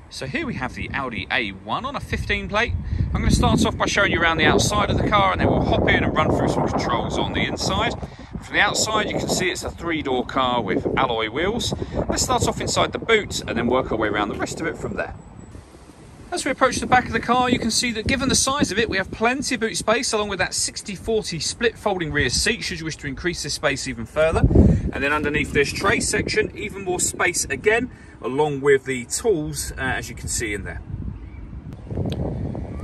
So here we have the Audi A1 on a 15 plate. I'm going to start off by showing you around the outside of the car, and then we'll hop in and run through some controls on the inside. From the outside you can see it's a 3-door car with alloy wheels. Let's start off inside the boot and then work our way around the rest of it from there. As we approach the back of the car, you can see that given the size of it, we have plenty of boot space, along with that 60/40 split folding rear seat should you wish to increase this space even further. And then underneath this tray section, even more space again, along with the tools, as you can see in there.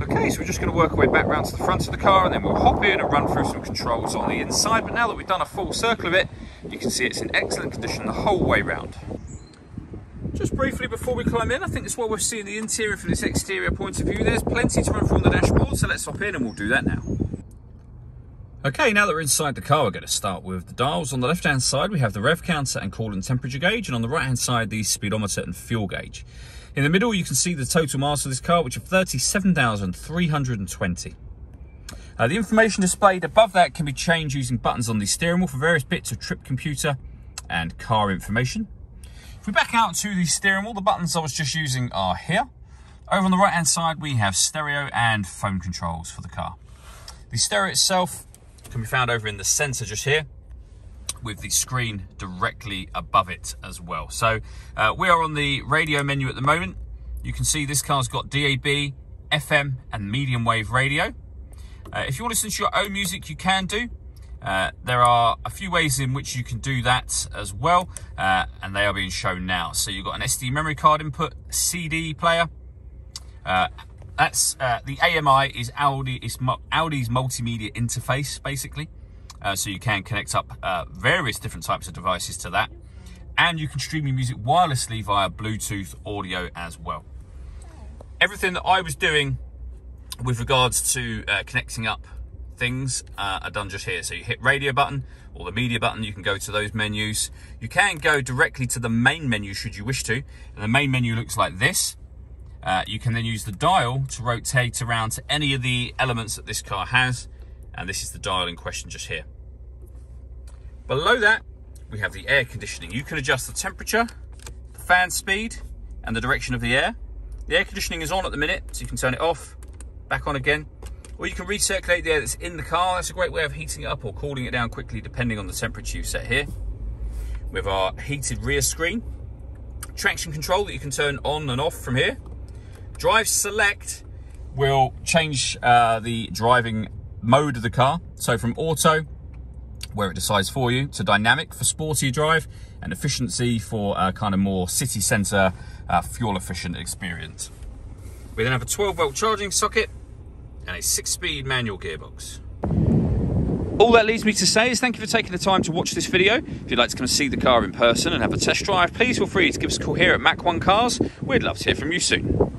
Okay, so we're just going to work our way back round to the front of the car, and then we'll hop in and run through some controls on the inside. But now that we've done a full circle of it, you can see it's in excellent condition the whole way round. Just briefly before we climb in, I think it's what we're seeing the interior from this exterior point of view. There's plenty to run through on the dashboard, so let's hop in and we'll do that now. Okay, now that we're inside the car, we're going to start with the dials. On the left-hand side, we have the rev counter and coolant temperature gauge, and on the right-hand side, the speedometer and fuel gauge. In the middle, you can see the total miles of this car, which are 37,320. The information displayed above that can be changed using buttons on the steering wheel for various bits of trip computer and car information. If we back out to the steering wheel, the buttons I was just using are here. Over on the right-hand side, we have stereo and phone controls for the car. The stereo itself can be found over in the center just here, with the screen directly above it as well. So we are on the radio menu at the moment. You can see this car's got DAB, FM and medium wave radio. If you want to listen to your own music, you can do. There are a few ways in which you can do that as well, and they are being shown now. So you've got an SD memory card input, CD player. That's the AMI is Audi's multimedia interface, basically. So you can connect up various different types of devices to that, and you can stream your music wirelessly via Bluetooth audio as well. Everything that I was doing with regards to connecting up things are done just here. So you hit radio button or the media button, you can go to those menus. You can go directly to the main menu should you wish to, and the main menu looks like this. You can then use the dial to rotate around to any of the elements that this car has, and this is the dial in question just here. Below that, we have the air conditioning. You can adjust the temperature, the fan speed, and the direction of the air. The air conditioning is on at the minute, so you can turn it off, back on again, or you can recirculate the air that's in the car. That's a great way of heating it up or cooling it down quickly, depending on the temperature you set here. With our heated rear screen, traction control that you can turn on and off from here. Drive select will change the driving mode of the car. So from auto, where it decides for you, to dynamic for sporty drive, and efficiency for kind of more city centre, fuel efficient experience. We then have a 12-volt charging socket and a 6-speed manual gearbox. All that leaves me to say is thank you for taking the time to watch this video. If you'd like to come and see the car in person and have a test drive, please feel free to give us a call here at Mach 1 Cars. We'd love to hear from you soon.